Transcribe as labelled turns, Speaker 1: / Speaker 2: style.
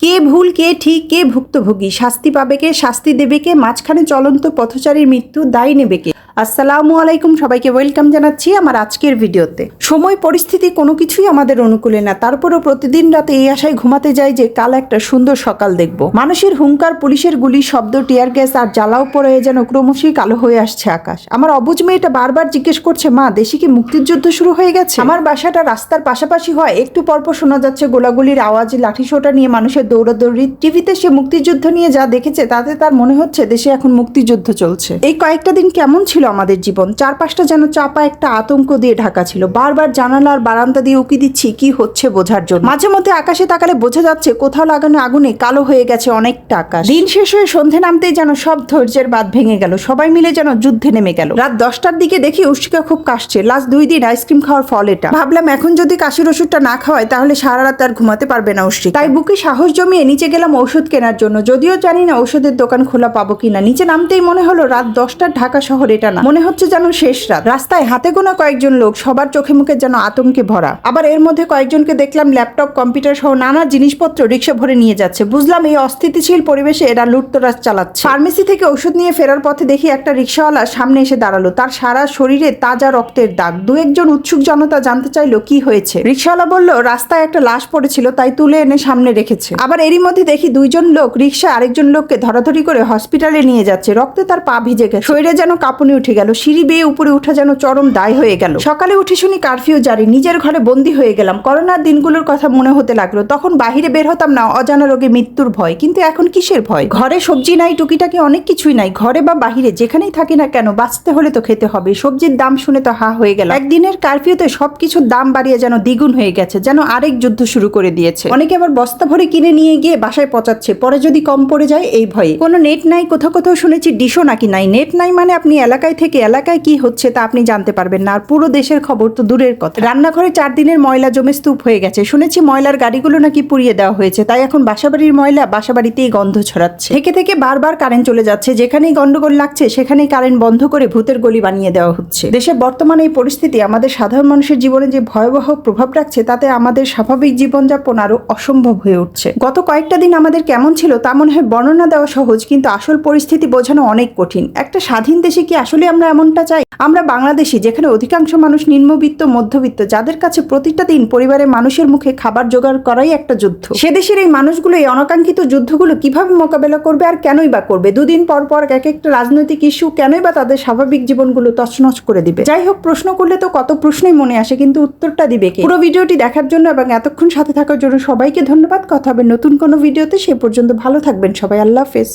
Speaker 1: কে ভুল কে ঠিক কে ভুক্তভোগী, শাস্তি পাবে কে, শাস্তি দেবে কে, মাঝখানে চলন্ত পথচারীর মৃত্যু দায় নেবে কে। আসসালামু আলাইকুম, সবাইকে ওয়েলকাম জানাচ্ছি আমার আজকের ভিডিওতে। সময় পরিস্থিতি কোনো কিছুই আমাদের অনুকূলে না, তারপরও প্রতিদিন রাতে এই আশায় ঘুমাতে যাই যে কাল একটা সুন্দর সকাল দেখব। মানুষের হুঙ্কার, পুলিশের গুলির শব্দ, টিয়ার গ্যাস আর জ্বালাও পড়ে যেন ক্রমশই কালো হয়ে আসছে আকাশ। আমার অবুঝ মেয়েটা বারবার জিজ্ঞেস করছে, মা দেশে কি মুক্তিযুদ্ধ শুরু হয়ে গেছে? আমার বাসাটা রাস্তার পাশাপাশি হয়, একটু পরপর শোনা যাচ্ছে গোলাগুলির আওয়াজ, লাঠিসোঁটা নিয়ে মানুষের দৌড়াদৌড়ি। টিভিতে সে মুক্তিযুদ্ধ নিয়ে যা দেখেছে তাতে তার মনে হচ্ছে দেশে এখন মুক্তিযুদ্ধ চলছে। এই কয়েকটা দিন কেমন ছিল আমাদের জীবন? চারপাশটা যেন চাপা একটা আতঙ্ক দিয়ে ঢাকা ছিল। বারবার জানালার বারান্দা দিয়ে উকি দিচ্ছি কি হচ্ছে বোঝার জন্য। মাঝে মধ্যে আকাশে তাকালে বোঝা যাচ্ছে কোথাও লাগানো আগুনে কালো হয়ে গেছে অনেকটা আকাশ। দিন শেষ হয়ে সন্ধে নামতেই যেন সব ধৈর্যের বাঁধ ভেঙে গেল, সবাই মিলে যেন যুদ্ধে নেমে গেল। রাত 10টার দিকে দেখি উষ্টিকা খুব কাশছে। লাস্ট 2 দিন আইসক্রিম খাওয়ার ফল এটা। ভাবলাম এখন যদি কাশির ওষুধটা না খাওয়ায় তাহলে সারা রাত আর ঘুমাতে পারবে না উষ্টিকা। তাই বুকে সাহস জমিয়ে নিচে গেলাম ওষুধ কেনার জন্য, যদিও জানি না ওষুধের দোকান খোলা পাবো কিনা। নিচে নামতেই মনে হলো রাত 10টার ঢাকা শহর এটা না, মনে হচ্ছে যেন শেষ রাত। রাস্তায় হাতে গোনা কয়েকজন লোক, সবার চোখে মুখে যেন আতঙ্কে ভরা। আবার এর মধ্যে কয়েকজনকে দেখলাম ল্যাপটপ, কম্পিউটার সহ নানা জিনিসপত্র রিক্সা ভরে নিয়ে যাচ্ছে। বুঝলাম এই অস্থিতিশীল পরিবেশে এরা লুটতরাজ চালাচ্ছে। ফার্মেসি থেকে ওষুধ নিয়ে ফেরার পথে দেখি একটা রিক্সাওয়ালা সামনে এসে দাঁড়ালো। তার সারা শরীরে তাজা রক্তের দাগ। 2-1 উৎসুক জনতা জানতে চাইলো কি হয়েছে। রিক্সাওয়ালা বলল রাস্তায় একটা লাশ পড়েছিল, তাই তুলে এনে সামনে রেখেছে। আবার এরই মধ্যে দেখি 2জন লোক রিক্সা আরেকজন লোককে ধরাধরি করে হসপিটালে নিয়ে যাচ্ছে। রক্তে তার পা ভিজে গেছে, শরীরে যেন কাঁপুনি উঠে গেল। সিঁড়ি বেয়ে উপরে উঠা যেন চরম দায় হয়ে গেল। সকালে উঠে শুনি কারফিউ জারি, নিজের ঘরে বন্দি হয়ে গেলাম। করোনার দিনগুলোর কথা মনে হতে লাগলো। তখন বাহিরে বের হতাম না, অজানা রোগে মৃত্যুর ভয়। কিন্তু এখন কিসের ভয়? ঘরে সবজি নাই, টুকিটাকি অনেক কিছুই নাই। ঘরে বা বাহিরে যেখানেই থাকি না কেন, বাঁচতে হলে তো খেতে হবে। সবজির দাম শুনে তো হা হয়ে গেল। একদিনের কারফিউতে সবকিছুর দাম বাড়িয়ে যেন দ্বিগুণ হয়ে গেছে, যেন আরেক যুদ্ধ শুরু করে দিয়েছে। অনেকে আবার বস্তা ভরে কিনে নিয়ে গিয়ে বাসায় পচাচ্ছে, পরে যদি কম পড়ে যায় এই ভয়ে। কোনো নেট নাই, কোথাও কোথাও শুনেছি ডিশও নাকি নাই। নেট নাই মানে আপনি এলাকায় থেকে এলাকায় কি হচ্ছে তা আপনি জানতে পারবেন না, আর পুরো দেশের খবর তো দূরের কথা। রান্নাঘরে 4 দিনের ময়লা জমে স্তূপ হয়ে গেছে। শুনেছি ময়লার গাড়িগুলো নাকি পুড়িয়ে দেওয়া হয়েছে, তাই এখন বাসাবাড়ির ময়লা বাসাবাড়িতেই গন্ধ ছড়াচ্ছে। থেকে থেকে বারবার কারেন্ট চলে যাচ্ছে, যেখানেই গন্ডগোল লাগছে সেখানেই কারেন্ট বন্ধ করে ভূতের গলি বানিয়ে দেওয়া হচ্ছে। দেশের বর্তমানে এই পরিস্থিতি আমাদের সাধারণ মানুষের জীবনে যে ভয়াবহ প্রভাব রাখছে, তাতে আমাদের স্বাভাবিক জীবনযাপন আরো অসম্ভব হয়ে উঠছে। গত কয়েকটা দিন আমাদের কেমন ছিল তা মনে হয় বর্ণনা দেওয়া সহজ, কিন্তু আসল পরিস্থিতি বোঝানো অনেক কঠিন। একটা স্বাধীন দেশে কি আসলে আমরা এমনটা চাই? আমরা বাংলাদেশি, যেখানে অধিকাংশ মানুষ নিম্নবিত্ত, মধ্যবিত্ত, যাদের কাছে প্রতিটা দিন পরিবারের মানুষের মুখে খাবার জোগাড় করাই একটা যুদ্ধ। সে দেশের এই মানুষগুলো এই অনাকাঙ্ক্ষিত যুদ্ধগুলো কিভাবে মোকাবেলা করবে, আর কেনই বা করবে? 2 দিন পর পর এক একটা রাজনৈতিক ইস্যু কেনই বা তাদের স্বাভাবিক জীবনগুলো তছনছ করে দিবে? যাই হোক, প্রশ্ন করলে তো কত প্রশ্নই মনে আসে, কিন্তু উত্তরটা দিবে কে? পুরো ভিডিওটি দেখার জন্য এবং এতক্ষণ সাথে থাকার জন্য সবাইকে ধন্যবাদ। কথা হবে নতুন কোনো ভিডিওতে, সে পর্যন্ত ভালো থাকবেন সবাই। আল্লাহ হাফেজ।